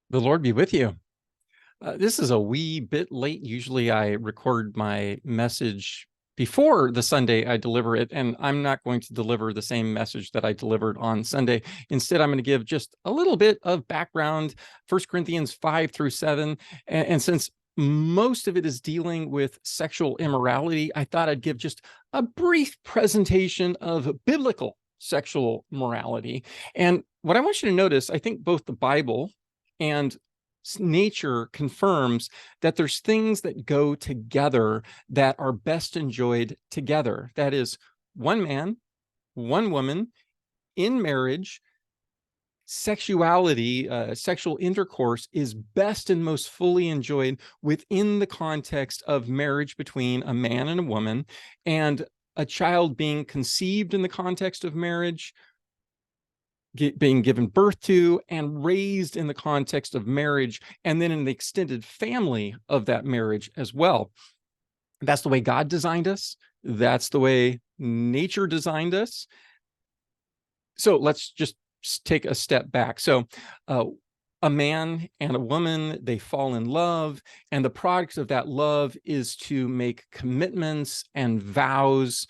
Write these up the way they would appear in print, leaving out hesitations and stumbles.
The Lord be with you. This is a wee bit late. Usually I record my message before the Sunday I deliver it, and I'm not going to deliver the same message that I delivered on Sunday. Instead, I'm going to give just a little bit of background, 1 Corinthians 5 through 7. And since most of it is dealing with sexual immorality, I thought I'd give just a brief presentation of biblical sexual morality. And what I want you to notice, I think both the Bible and nature confirms that there's things that go together that are best enjoyed together. That is, one man, one woman in marriage. Sexuality, sexual intercourse is best and most fully enjoyed within the context of marriage between a man and a woman, and a child being conceived in the context of marriage, being given birth to and raised in the context of marriage, and then in the extended family of that marriage as well. That's the way God designed us. That's the way nature designed us. So let's just take a step back. So a man and a woman, they fall in love, and the product of that love is to make commitments and vows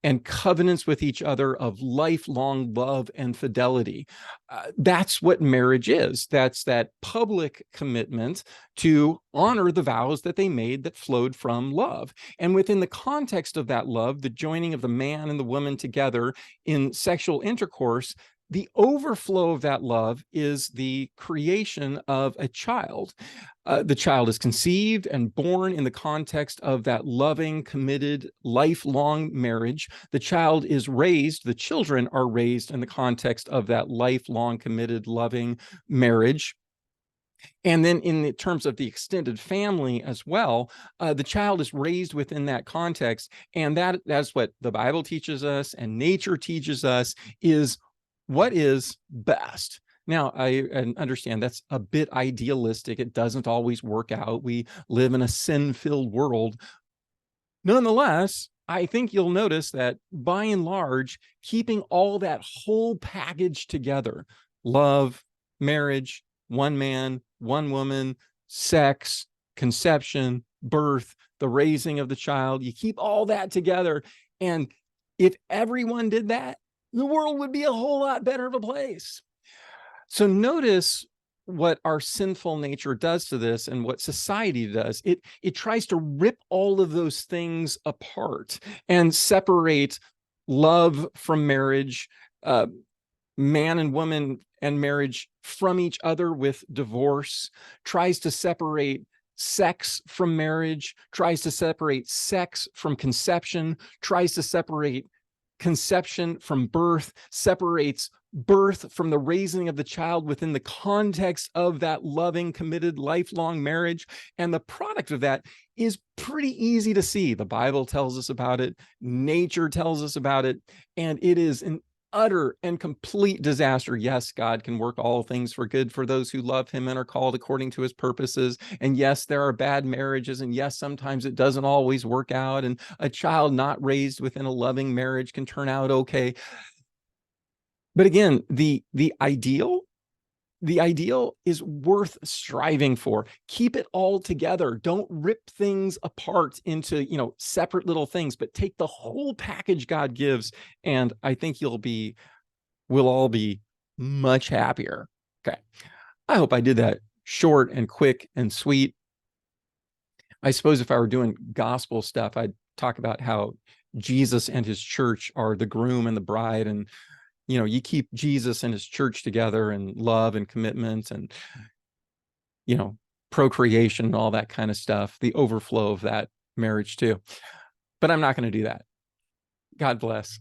and covenants with each other of lifelong love and fidelity. That's what marriage is. That's that public commitment to honor the vows that they made that flowed from love. And within the context of that love, the joining of the man and the woman together in sexual intercourse, the overflow of that love is the creation of a child. The child is conceived and born in the context of that loving, committed, lifelong marriage. The child is raised, the children are raised in the context of that lifelong, committed, loving marriage. And then in the terms of the extended family as well, the child is raised within that context. And that's what the Bible teaches us and nature teaches us is what is best. Now, I understand that's a bit idealistic. It doesn't always work out. We live in a sin-filled world. Nonetheless, I think you'll notice that by and large, keeping all that whole package together, love, marriage, one man, one woman, sex, conception, birth, the raising of the child, you keep all that together. And if everyone did that, the world would be a whole lot better of a place. So notice what our sinful nature does to this and what society does. It tries to rip all of those things apart and separate love from marriage, man and woman and marriage from each other with divorce, tries to separate sex from marriage, tries to separate sex from conception, tries to separate conception from birth, separates birth from the raising of the child within the context of that loving, committed, lifelong marriage. And the product of that is pretty easy to see. The Bible tells us about it. Nature tells us about it. And it is an utter and complete disaster. Yes, God can work all things for good for those who love him and are called according to his purposes. And yes, there are bad marriages. And yes, sometimes it doesn't always work out. And a child not raised within a loving marriage can turn out okay. But again, the ideal is worth striving for. Keep it all together. Don't rip things apart into, separate little things, but take the whole package God gives. And I think we'll all be much happier. Okay. I hope I did that short and quick and sweet. I suppose if I were doing gospel stuff, I'd talk about how Jesus and his church are the groom and the bride, and you keep Jesus and his church together and love and commitment and, procreation and all that kind of stuff, the overflow of that marriage too. But I'm not going to do that. God bless.